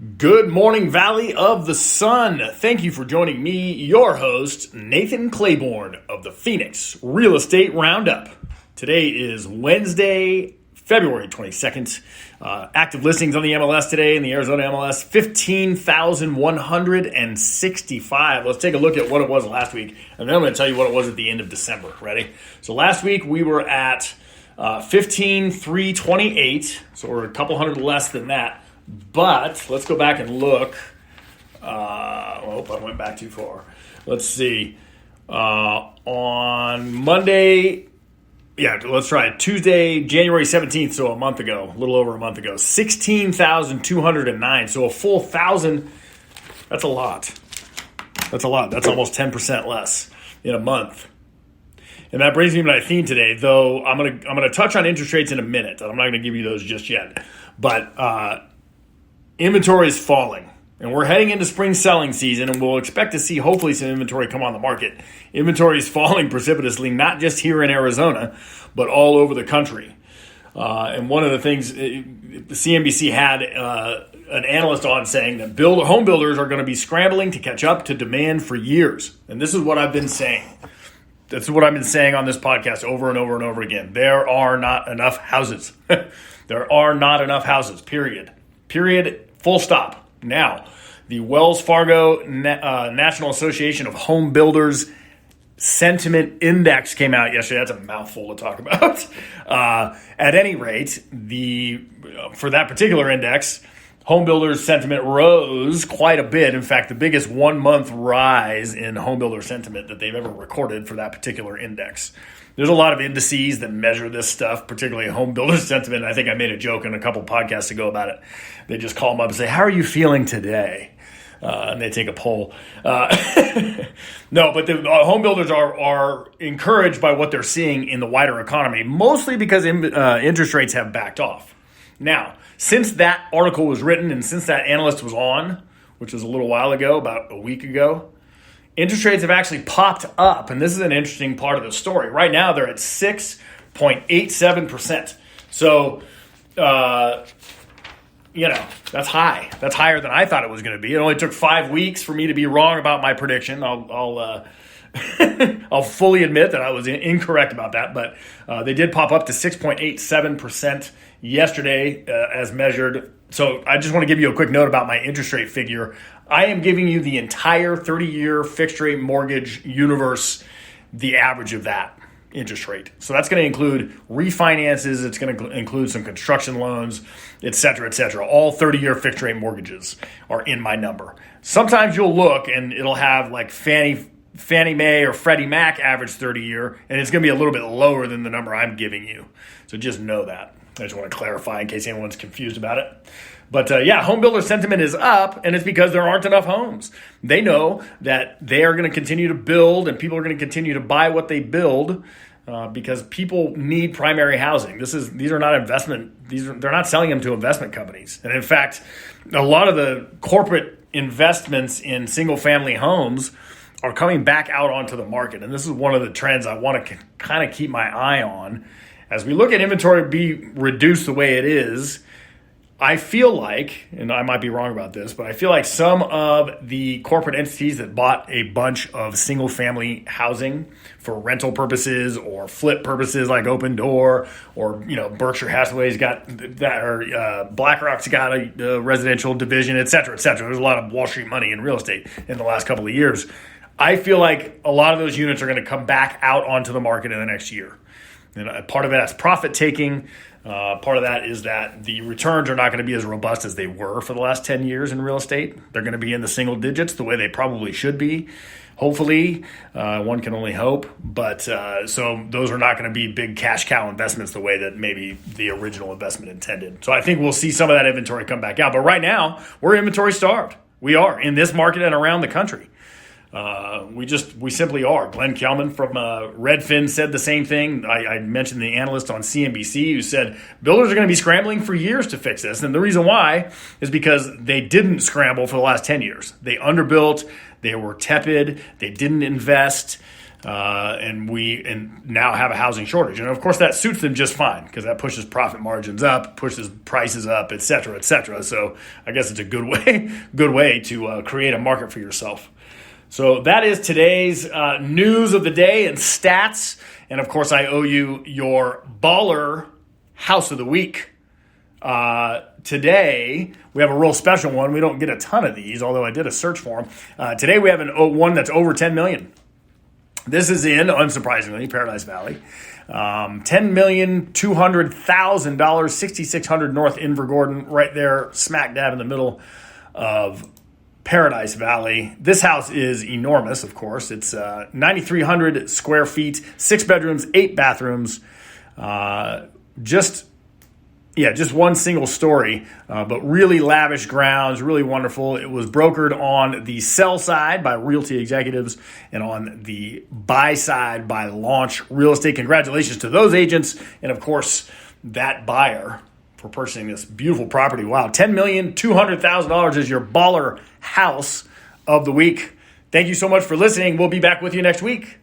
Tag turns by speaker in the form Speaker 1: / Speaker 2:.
Speaker 1: Good morning, Valley of the Sun. Thank you for joining me, your host, Nathan Claiborne of the Phoenix Real Estate Roundup. Today is Wednesday, February 22nd. Active listings on the MLS today in the Arizona MLS, 15,165. Let's take a look at what it was last week, and then I'm going to tell you what it was at the end of December. Ready? So last week we were at 15,328, so we're a couple hundred less than that. But let's go back and look. I went back too far. Let's see. On Monday, let's try it. Tuesday, January 17th, so a month ago, a little over a month ago, 16,209. So a full 1,000, that's a lot. That's a lot. That's almost 10% less in a month. And that brings me to my theme today, though I'm gonna touch on interest rates in a minute. I'm not going to give you those just yet. But inventory is falling, and we're heading into spring selling season, and we'll expect to see hopefully some inventory come on the market. Inventory is falling precipitously, not just here in Arizona, but all over the country. And one of the things, the CNBC had an analyst on saying that home builders are going to be scrambling to catch up to demand for years. And this is what I've been saying. That's what I've been saying on this podcast over and over and over again. There are not enough houses. There are not enough houses, period. Period. Full stop. Now, the Wells Fargo National Association of Home Builders Sentiment Index came out yesterday. That's a mouthful to talk about. At any rate, for that particular index, home builders sentiment rose quite a bit. In fact, the biggest 1 month rise in home builder sentiment that they've ever recorded for that particular index. There's a lot of indices that measure this stuff, particularly home builder sentiment. I think I made a joke in a couple podcasts ago about it. They just call them up and say, "How are you feeling today?" And they take a poll. No, but the home builders are encouraged by what they're seeing in the wider economy, mostly because interest rates have backed off. Now, since that article was written and since that analyst was on, which was a little while ago, about a week ago, interest rates have actually popped up, and this is an interesting part of the story. Right now, they're at 6.87%. So, that's high. That's higher than I thought it was going to be. It only took 5 weeks for me to be wrong about my prediction. I'll fully admit that I was incorrect about that, but they did pop up to 6.87% yesterday as measured. So I just want to give you a quick note about my interest rate figure. I am giving you the entire 30-year fixed-rate mortgage universe, the average of that interest rate. So that's going to include refinances. It's going to include some construction loans, et cetera, et cetera. All 30-year fixed-rate mortgages are in my number. Sometimes you'll look, and it'll have like Fannie Mae or Freddie Mac average 30-year, and it's going to be a little bit lower than the number I'm giving you. So just know that. I just want to clarify in case anyone's confused about it. But home builder sentiment is up, and it's because there aren't enough homes. They know that they are going to continue to build, and people are going to continue to buy what they build because people need primary housing. These are not investment. They're not selling them to investment companies. And in fact, a lot of the corporate investments in single-family homes are coming back out onto the market. And this is one of the trends I want to kind of keep my eye on. As we look at inventory be reduced the way it is, I feel like, and I might be wrong about this, but I feel like some of the corporate entities that bought a bunch of single-family housing for rental purposes or flip purposes like Open Door or, Berkshire Hathaway's got that, or BlackRock's got a residential division, et cetera, et cetera. There's a lot of Wall Street money in real estate in the last couple of years. I feel like a lot of those units are going to come back out onto the market in the next year. And part of that's profit taking. Part of that is that the returns are not going to be as robust as they were for the last 10 years in real estate. They're going to be in the single digits the way they probably should be. Hopefully, one can only hope. But so those are not going to be big cash cow investments the way that maybe the original investment intended. So I think we'll see some of that inventory come back out. But right now, we're inventory starved. We are in this market and around the country. We simply are. Glenn Kelman from Redfin said the same thing. I mentioned the analyst on CNBC who said builders are going to be scrambling for years to fix this. And the reason why is because they didn't scramble for the last 10 years. They underbuilt. They were tepid. They didn't invest. and now have a housing shortage. And of course that suits them just fine because that pushes profit margins up, pushes prices up, et cetera, et cetera. So I guess it's a good way to create a market for yourself. So that is today's news of the day and stats. And of course I owe you your baller house of the week. Today we have a real special one. We don't get a ton of these, although I did a search for them. Today we have one that's over 10 million. This is in, unsurprisingly, Paradise Valley. $10,200,000, 6600 North Invergordon, right there, smack dab in the middle of Paradise Valley. This house is enormous, of course. It's 9,300 square feet, 6 bedrooms, 8 bathrooms, just one single story, but really lavish grounds, really wonderful. It was brokered on the sell side by Realty Executives and on the buy side by Launch Real Estate. Congratulations to those agents and, of course, that buyer for purchasing this beautiful property. Wow, $10,200,000 is your baller house of the week. Thank you so much for listening. We'll be back with you next week.